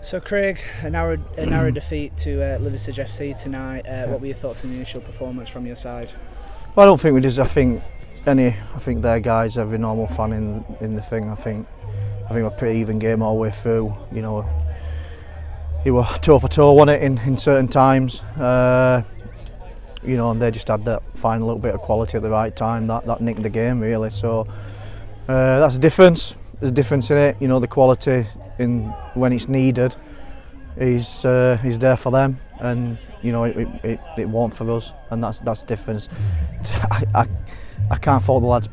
So Craig, a narrow defeat to Liversedge FC tonight. What were your thoughts on the initial performance from your side? Well, I don't think we did. I think their guys, every normal fan in the thing. I think a pretty even game all the way through. You know, he were toe for toe, wasn't it, in certain times. You know, and they just had that final little bit of quality at the right time that nicked the game really. So that's a difference. There's a difference in it. You know, the quality in when it's needed is there for them, and you know it won't for us, and that's the difference. I can't fault the lads'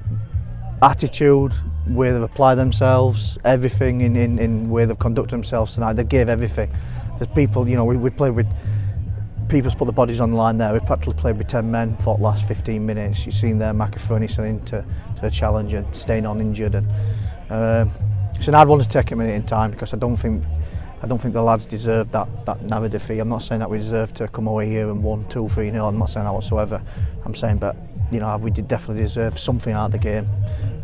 attitude, way they've applied themselves, everything in way they've conducted themselves tonight. They gave everything. There's people, you know, we played with. People's put the bodies on the line there. We practically played with 10 men for the last 15 minutes. You've seen there McAfee sending to a challenge and staying on injured, and so I'd want to take a minute in time, because I don't think the lads deserve that narrow defeat. I'm not saying that we deserve to come away here and 1-2-3-0. I'm not saying that whatsoever. I'm saying, but you know, we did definitely deserve something out of the game.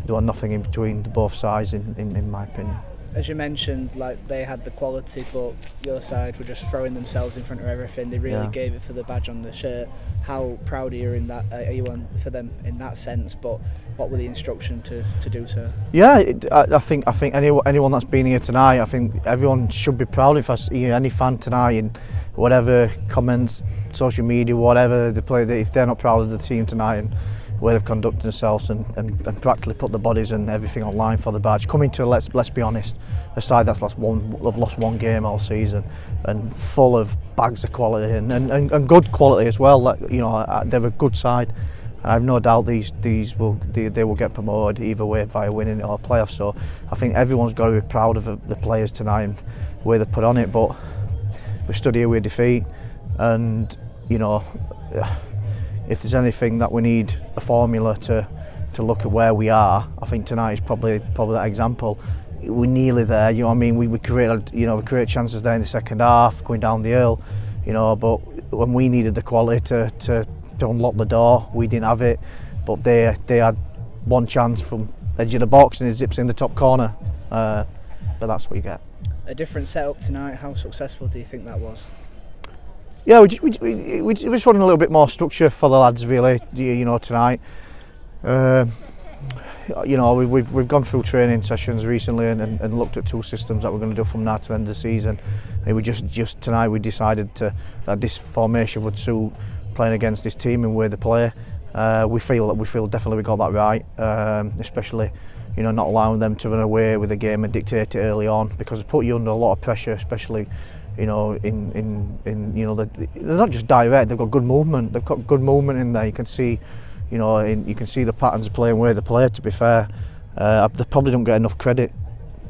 There was nothing in between both sides, in my opinion. As you mentioned, like, they had the quality, but your side were just throwing themselves in front of everything. They really gave it for the badge on the shirt. How proud are you for them in that sense? But what were the instruction to do so? Yeah, I think anyone that's been here tonight, I think everyone should be proud. If I see any fan tonight in whatever comments, social media, whatever they play, if they're not proud of the team tonight and where they've conducted themselves and practically put the bodies and everything online for the badge. Coming to, let's be honest, a side that's lost one game all season, and full of bags of quality and good quality as well. Like, you know, they're a good side. I have no doubt they will get promoted either way, via winning it or playoffs. So I think everyone's got to be proud of the players tonight and the way they put on it. But we stood here with defeat, and you know, if there's anything that we need a formula to look at where we are, I think tonight is probably that example. We're nearly there, you know what I mean? We created chances there in the second half, going down the hill, you know, but when we needed the quality to unlock the door, we didn't have it. But they had one chance from edge of the box and it zips in the top corner. But that's what you get. A different setup tonight. How successful do you think that was? Yeah, we just wanted a little bit more structure for the lads, really. You know, tonight. You know, we've gone through training sessions recently and looked at two systems that we're going to do from now to the end of the season. And we just tonight we decided that this formation would suit playing against this team and where they play. We feel definitely we got that right, especially, you know, not allowing them to run away with the game and dictate it early on, because it put you under a lot of pressure, especially, you know, in you know, they're not just direct. They've got good movement. They've got good movement in there. You can see, you know, you can see the patterns of play and where they play. To be fair, they probably don't get enough credit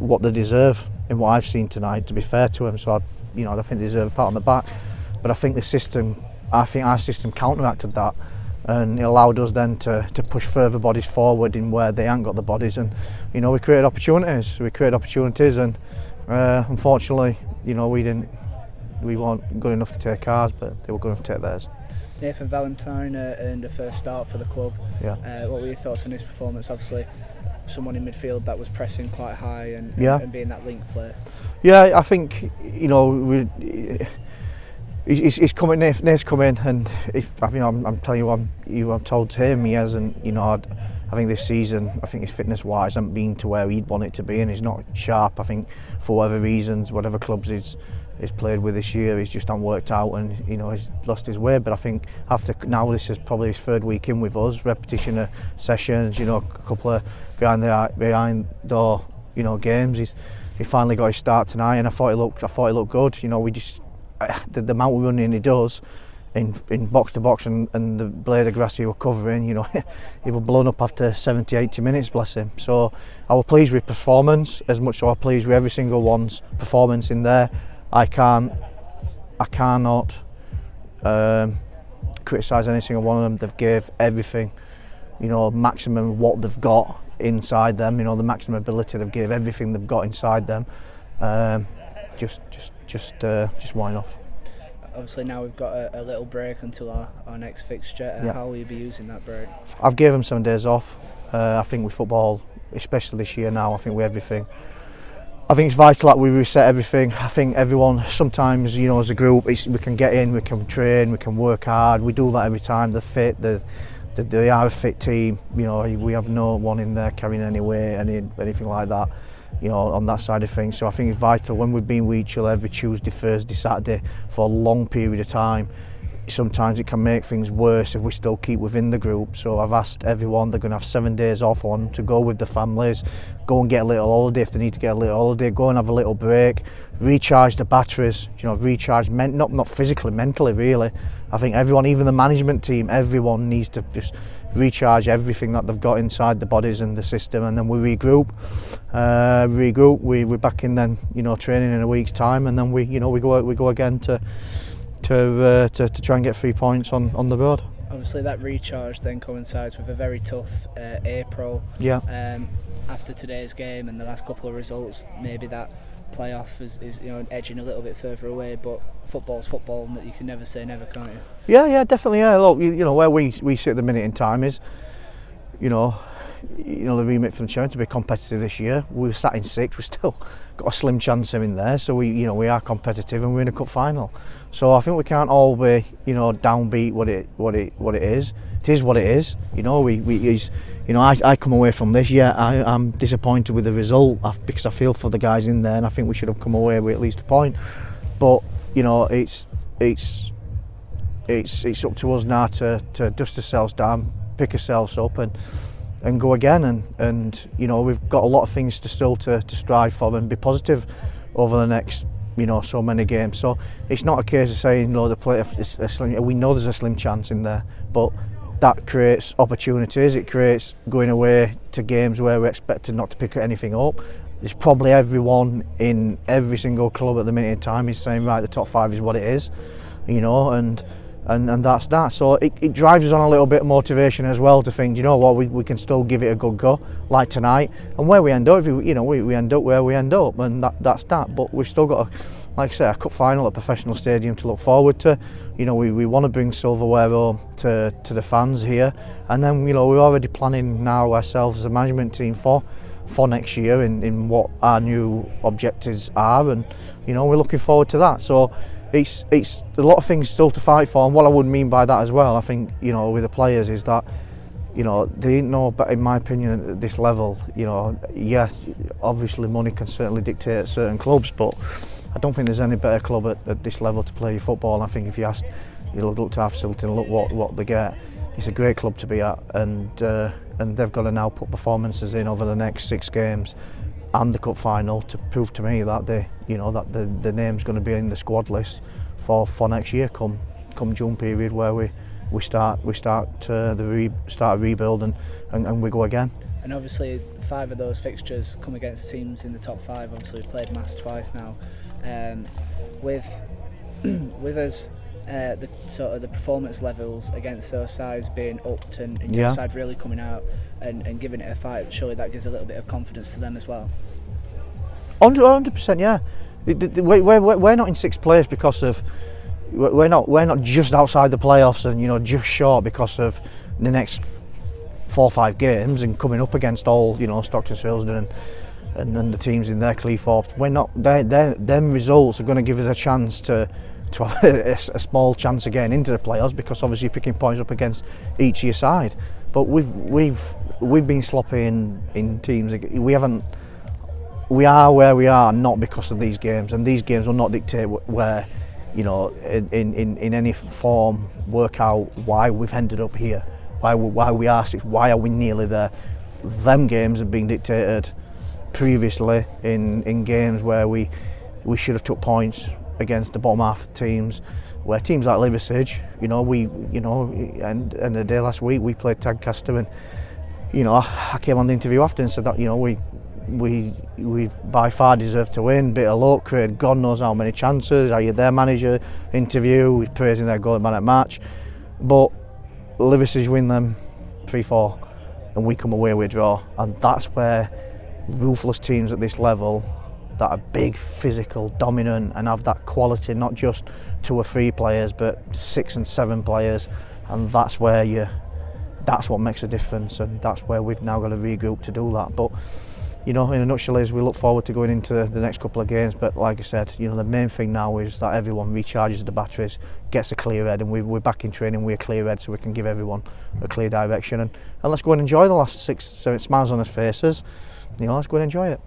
what they deserve in what I've seen tonight. To be fair to them, so you know, I think they deserve a pat on the back. But I think our system counteracted that, and it allowed us then to push further bodies forward in where they ain't got the bodies, and you know, we created opportunities, and unfortunately, you know, we weren't good enough to take ours, but they were good enough to take theirs. Nathan Valentine earned a first start for the club. Yeah. What were your thoughts on his performance? Obviously, someone in midfield that was pressing quite high and being that link player. Yeah, I think, you know, he's coming. Nate's coming, and I'm telling you, I've told him he hasn't. You know, I think this season, I think his fitness-wise hasn't been to where he'd want it to be, and he's not sharp. I think for whatever reasons, whatever clubs he's played with this year, he's just not worked out, and you know, he's lost his way. But I think after now, this is probably his third week in with us, repetition of sessions, you know, a couple of behind door, you know, games. He finally got his start tonight, and I thought he looked good. You know, the amount of running he does in box to box and the blade of grass he was covering, you know, he was blown up after 70-80 minutes, bless him. So I was pleased with performance as much as I was pleased with every single one's performance in there. I cannot criticise any single one of them. They've gave everything, you know, maximum what they've got inside them, you know, the maximum ability. They've gave everything they've got inside them. Just wine off. Obviously now we've got a little break until our next fixture. How will you be using that break? I've given them 7 days off. I think with football, especially this year now, I think with everything, I think it's vital that we reset everything. I think everyone, sometimes, you know, as a group, we can get in, we can train, we can work hard. We do that every time. They're fit, they are a fit team. You know, we have no one in there carrying any weight, anything like that, you know, on that side of things. So I think it's vital when we've been with each other every Tuesday, Thursday, Saturday for a long period of time. Sometimes it can make things worse if we still keep within the group. So I've asked everyone, they're going to have 7 days off on to go with the families, go and get a little holiday if they need to get a little holiday, go and have a little break, recharge the batteries, you know, recharge, not physically, mentally really. I think everyone, even the management team, everyone needs to just recharge everything that they've got inside the bodies and the system, and then we regroup. We're back in then, you know, training in a week's time, and then we go again to try and get 3 points on the road. Obviously that recharge then coincides with a very tough April. Yeah. After today's game and the last couple of results, maybe that playoff is you know, edging a little bit further away, but football's football, and that you can never say never, can't you? Yeah, definitely. Yeah, look, you know, where we sit at the minute in time is, you know, the remit for the championship to be competitive this year. We sat in 6th, we still got a slim chance in there, so we are competitive and we're in a cup final. So I think we can't all be, you know, downbeat what it is. It is what it is. You know, I come away from this. Yeah, I'm disappointed with the result because I feel for the guys in there, and I think we should have come away with at least a point. But you know, it's up to us now to dust ourselves down, pick ourselves up, and go again. And you know, we've got a lot of things to still to strive for and be positive over the next, you know, so many games. So it's not a case of saying, you know, the playoff, we know there's a slim chance in there, but that creates opportunities. It creates going away to games where we're expected not to pick anything up. There's probably everyone in every single club at the minute in time is saying, right, the top 5 is what it is, you know, and that's that. So it drives us on a little bit of motivation as well to think, you know what, we can still give it a good go, like tonight. And where we end up, you know, we end up where we end up, and that's that. But we've still got, like I say, a cup final at a professional stadium to look forward to. You know, we want to bring silverware home to the fans here, and then, you know, we're already planning now ourselves as a management team for next year in what our new objectives are, and you know, we're looking forward to that. So it's a lot of things still to fight for, and what I would mean by that as well, I think, you know, with the players is that, you know, they didn't know, but in my opinion at this level, you know, yes, obviously money can certainly dictate at certain clubs, but I don't think there's any better club at this level to play football. And I think if you asked, you look to our facility and look what they get, it's a great club to be at, and they've got to now put performances in over the next 6 games and the cup final to prove to me that the name's going to be in the squad list for next year come June period, where we start a rebuild and we go again. And obviously 5 of those fixtures come against teams in the top 5. Obviously we've played Mass twice now. With us, the performance levels against those sides being upped, and your side really coming out and giving it a fight, surely that gives a little bit of confidence to them as well. 100%, yeah. We're not in 6th place because of, we're not just outside the playoffs and, you know, just short because of the next 4 or 5 games and coming up against all, you know, Stockton, Silsden and the teams in their Cleethorpes. We're not. Them results are going to give us a chance to have a small chance of getting into the playoffs, because obviously you're picking points up against each of your side. But we've been sloppy in teams. We are where we are not because of these games, and these games will not dictate where, you know, in any form work out why we've ended up here, why we are 6th, why are we nearly there. Them games have been dictated previously in games where we should have took points against the bottom half teams, where teams like Liversedge, you know, and the day last week we played Tadcaster, and you know, I came on the interview after and said that, you know, we by far deserved to win, bit of luck, created God knows how many chances. I heard their manager interview, he's praising their goal man at match, but Liversedge win them 3-4 and we come away with a draw, and that's where ruthless teams at this level that are big, physical, dominant, and have that quality, not just 2 or 3 players, but 6 and 7 players, and that's what makes a difference, and that's where we've now got to regroup to do that. But you know, in a nutshell, is we look forward to going into the next couple of games. But like I said, you know, the main thing now is that everyone recharges the batteries, gets a clear head, and we're back in training with a clear head, so we can give everyone a clear direction. And let's go and enjoy the last 6-7 smiles on their faces. You know, let's go and enjoy it.